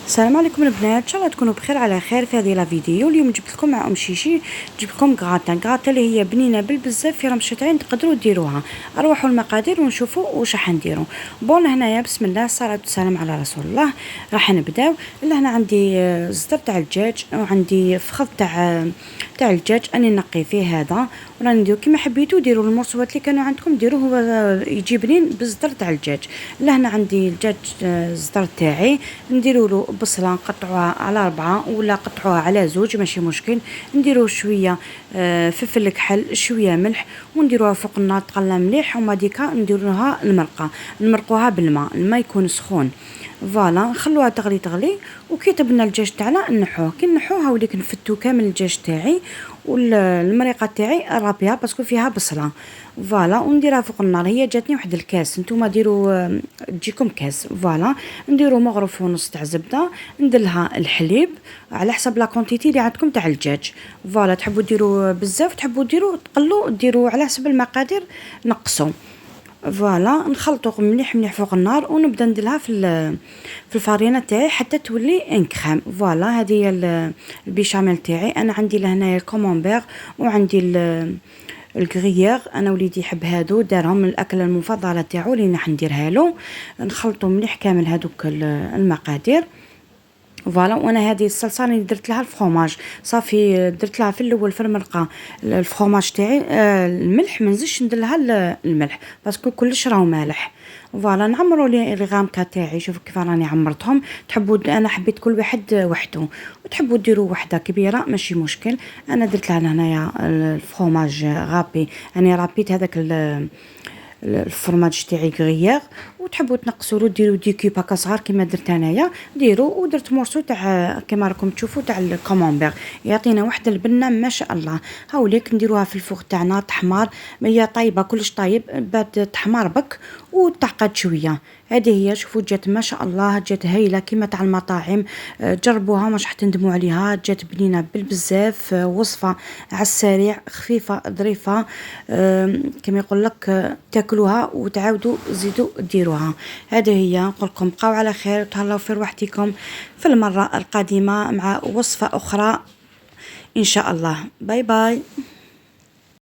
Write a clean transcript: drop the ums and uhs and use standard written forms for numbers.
السلام عليكم البنات، ان شاء الله تكونوا بخير على خير. في هذه لا فيديو اليوم جبت لكم مع ام شيشي، جبت لكم غراتان اللي هي بنينه بالبزاف في رمشتين تقدروا ديروها. اروحوا المقادير ونشوفوا واش راح نديروا. بون هنايا بسم الله الصلاه والسلام على رسول الله. راح نبداو. هنا عندي زدر تاع الدجاج وعندي فخذ تاع الدجاج اني نقي فيه هذا، وراني نديرو كيما حبيتو ديروا المرصوات اللي كانوا عندكم ديروه، هو يجي بنين بالزدر تاع الدجاج. هنا عندي الدجاج الزدر تاعي نديروا له بصله نقطعوها على 4 ولا قطعوها على 2 ماشي مشكل. نديروا شويه فلفل كحل شويه ملح ونديروها فوق النار تقلى مليح، وما ديكا نديروها المرقه نمرقوها بالماء، الماء يكون سخون. فوالا نخلوها تغلي وكي طبنا الدجاج تاعنا نحوه. كي نحوه وليك نفتو كامل الدجاج تاعي والمريقه تاعي رابيها باسكو فيها بصله. فوالا ونديرها فوق النار. هي جاتني واحد الكاس، نتوما ديروا تجيكم كاس. فوالا نديروا مغرف ونص تاع زبده، ندلها الحليب على حسب لا كونتيتي اللي عندكم تاع الدجاج. فوالا تحبوا ديروا بزاف تحبوا ديروا تقلوا ديروا على حسب المقادير نقصوا. فوالا نخلطو مليح فوق النار ونبدا نديرها في الفارينه تاعي حتى تولي انكريم. فوالا هذه هي البيشاميل تاعي. انا عندي لهنايا الكومونبير وعندي الكغيير، انا وليدي يحب هادو دارهم من الاكله المفضله تاعو اللي راح نديرها له. نخلطو مليح كامل هادوك المقادير. فوالا وانا هذه الصلصه اللي درت لها الفرomاج صافي، درت لها في الاول في المرقه الفرomاج تاعي. الملح ما نزيدش ندير لها الملح باسكو كلش راهو مالح. فوالا نعمروا لي الغامكه تاعي، شوفوا كيف راني عمرتهم. تحبوا انا حبيت كل واحد وحده، وتحبوا ديروا وحده كبيره ماشي مشكل. انا درت لها هنايا الفرomاج غابي، انا رابيت هذاك الفرماج تاعي غريير. وتحبوا تنقصوا له ديروا دي كيب هكا صغار كيما درت انايا ديروا. ودرت مورسو تاع كيما راكم تشوفوا تاع الكومونبير يعطينا واحد البنه ما شاء الله. هاوليك نديروها في الفوق تاعنا تحمر، هي طايبه كلش طايب بعد تحمر بك وتعقد شويه. هذه هي شوفوا جات ما شاء الله، جات هايله كيما تاع المطاعم. جربوها مش حتندموا عليها، جات بنينه بالبزاف. وصفه على السريع خفيفه ظريفه. كما يقول لك تاكلوها وتعاودوا زيدوا ديروها. هذه هي نقول لكم بقاو على خير وتهلاو في روحتكم في المره القادمه مع وصفه اخرى ان شاء الله. باي باي.